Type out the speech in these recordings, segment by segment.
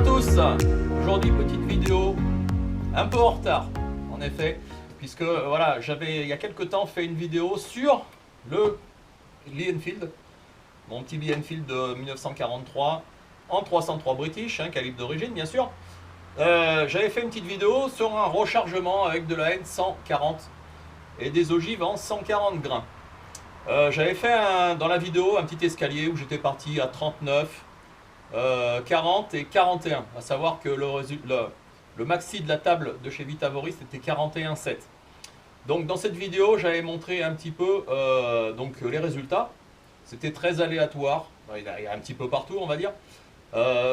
à tous. Aujourd'hui petite vidéo un peu en retard en effet, puisque voilà, j'avais il y a quelques temps fait une vidéo sur le Lee Enfield, mon petit Lee Enfield de 1943 en 303 British, calibre d'origine bien sûr. J'avais fait une petite vidéo sur un rechargement avec de la N140 et des ogives en 140 grains. J'avais fait dans la vidéo un petit escalier où j'étais parti à 39, 40 et 41, à savoir que le maxi de la table de chez Vitavoris c'était 41,7. Donc dans cette vidéo j'avais montré un petit peu donc les résultats. C'était très aléatoire, il y a un petit peu partout on va dire,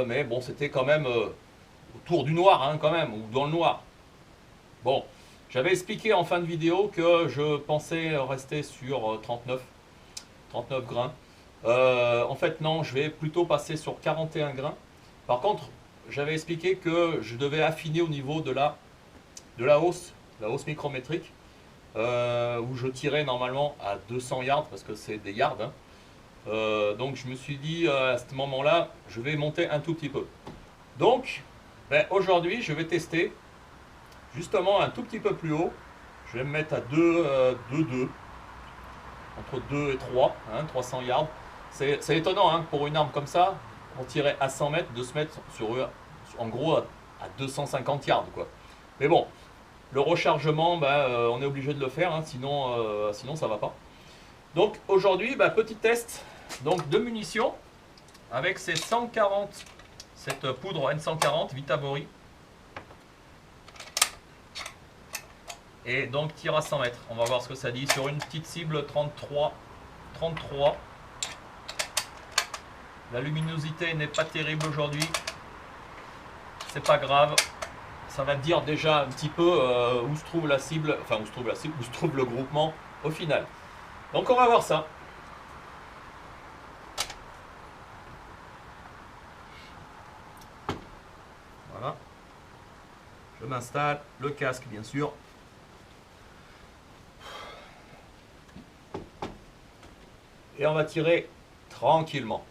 mais bon c'était quand même autour du noir quand même, ou dans le noir. Bon, j'avais expliqué en fin de vidéo que je pensais rester sur 39 grains. En fait non, je vais plutôt passer sur 41 grains. Par contre, j'avais expliqué que je devais affiner au niveau de la hausse micrométrique, où je tirais normalement à 200 yards, parce que c'est des yards. Donc je me suis dit à ce moment-là, je vais monter un tout petit peu. Donc, aujourd'hui, je vais tester justement un tout petit peu plus haut. Je vais me mettre à 2, entre 2 et 3, 300 yards. C'est étonnant pour une arme comme ça, on tirait à 100 mètres, de se mettre en gros à 250 yards quoi. Mais bon, le rechargement, on est obligé de le faire, sinon ça va pas. Donc aujourd'hui, petit test donc, de munitions avec ces 140, cette poudre N140 Vitavoris. Et donc tir à 100 mètres. On va voir ce que ça dit sur une petite cible 33. La luminosité n'est pas terrible aujourd'hui. C'est pas grave. Ça va dire déjà un petit peu où se trouve la cible, où se trouve le groupement au final. Donc on va voir ça. Voilà. Je m'installe, le casque bien sûr. Et on va tirer tranquillement.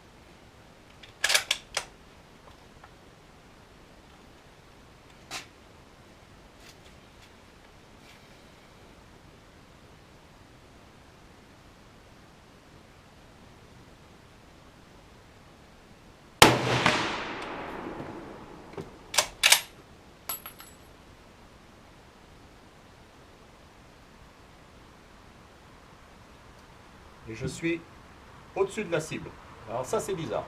Et je suis au-dessus de la cible. Alors ça c'est bizarre.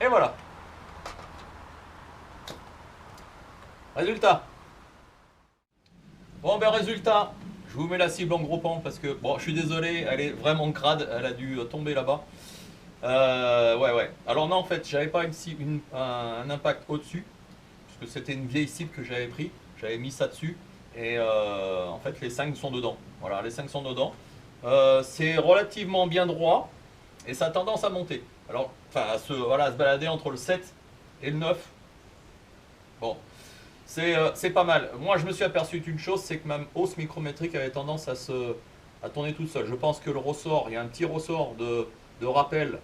Et voilà. Résultat. Bon résultat, je vous mets la cible en gros plan parce que bon, je suis désolé, elle est vraiment crade, elle a dû tomber là-bas. Ouais. Alors non, en fait, j'avais pas un impact au-dessus, puisque c'était une vieille cible que j'avais pris, j'avais mis ça dessus, et en fait les 5 sont dedans. Voilà, les 5 sont dedans. C'est relativement bien droit, et ça a tendance à monter. Alors, à se balader entre le 7 et le 9. Bon. c'est pas mal. Moi, je me suis aperçu d'une chose, c'est que ma hausse micrométrique avait tendance à tourner toute seule. Je pense que le ressort, il y a un petit ressort de rappel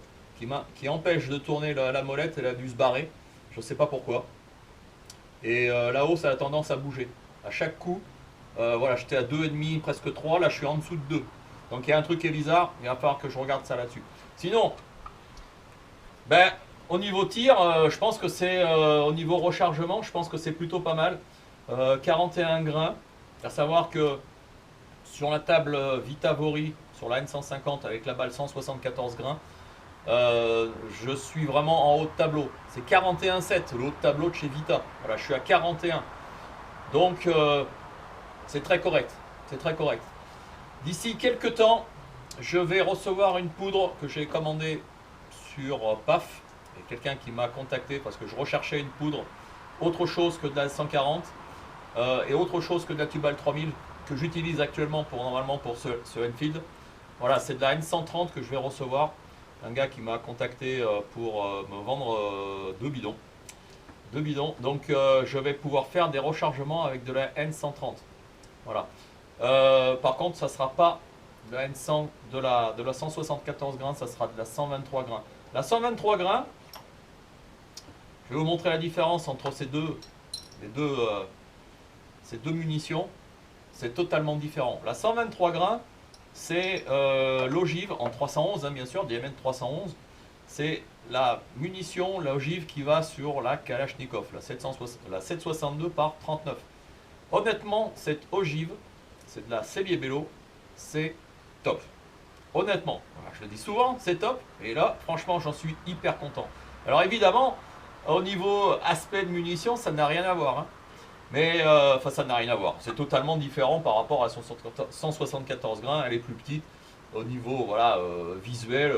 qui empêche de tourner la molette, elle a dû se barrer. Je ne sais pas pourquoi. Et la hausse a tendance à bouger. À chaque coup, voilà, j'étais à 2,5, presque 3, là je suis en dessous de 2. Donc il y a un truc qui est bizarre, il va falloir que je regarde ça là-dessus. Sinon, ben, au niveau tir, je pense que c'est au niveau rechargement, je pense que c'est plutôt pas mal. 41 grains, à savoir que sur la table Vitavori, sur la N150 avec la balle 174 grains, je suis vraiment en haut de tableau. C'est 41,7 le haut de tableau de chez Vita. Voilà, je suis à 41. Donc c'est très correct. C'est très correct. D'ici quelques temps, je vais recevoir une poudre que j'ai commandée sur PAF. Il y a quelqu'un qui m'a contacté parce que je recherchais une poudre autre chose que de la 140 et autre chose que de la Tubal 3000 que j'utilise actuellement normalement pour ce Enfield. Voilà, c'est de la N130 que je vais recevoir. Un gars qui m'a contacté pour me vendre deux bidons. Deux bidons. Donc je vais pouvoir faire des rechargements avec de la N130. Voilà. Par contre, ça ne sera pas de la N100, de la 174 grains, ça sera de la 123 grains. La 123 grains, je vais vous montrer la différence entre ces deux munitions. C'est totalement différent. La 123 grains, c'est l'ogive en 311, hein, bien sûr, DMN 311. C'est la munition, l'ogive qui va sur la Kalachnikov, la 762 par 39. Honnêtement, cette ogive, c'est de la Cellier Bello, c'est top. Honnêtement, voilà, je le dis souvent, c'est top. Et là, franchement, j'en suis hyper content. Alors évidemment, au niveau aspect de munition, ça n'a rien à voir. Hein. Mais, enfin, ça n'a rien à voir. C'est totalement différent par rapport à son 174 grains. Elle est plus petite. Au niveau, voilà, visuel,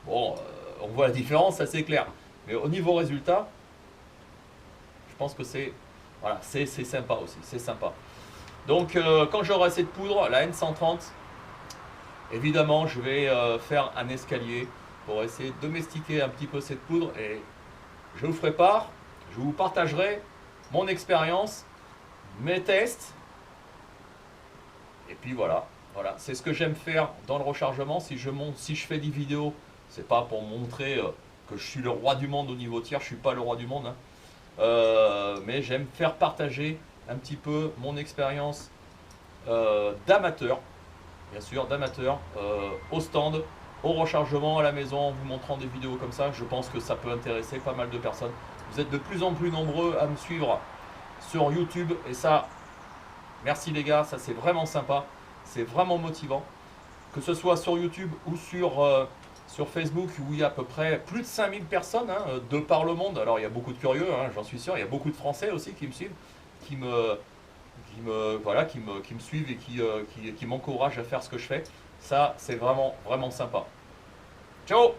bon, on voit la différence, ça c'est clair. Mais au niveau résultat, je pense que c'est, voilà, c'est sympa aussi. C'est sympa. Donc, quand j'aurai cette poudre, la N130, évidemment, je vais faire un escalier pour essayer de domestiquer un petit peu cette poudre. Et je vous ferai part, je vous partagerai mon expérience, mes tests, et puis voilà, voilà, c'est ce que j'aime faire dans le rechargement. Si je fais des vidéos, c'est pas pour montrer que je suis le roi du monde au niveau tir, je suis pas le roi du monde, hein. Mais j'aime faire partager un petit peu mon expérience d'amateur, bien sûr, d'amateur, au stand, au rechargement à la maison, en vous montrant des vidéos comme ça. Je pense que ça peut intéresser pas mal de personnes. Vous êtes de plus en plus nombreux à me suivre sur YouTube et ça, merci les gars, ça c'est vraiment sympa, c'est vraiment motivant. Que ce soit sur YouTube ou sur Facebook où il y a à peu près plus de 5000 personnes de par le monde. Alors il y a beaucoup de curieux, hein, j'en suis sûr, il y a beaucoup de Français aussi qui me suivent, voilà, qui me suivent et qui m'encouragent à faire ce que je fais. Ça, c'est vraiment, vraiment sympa. Ciao!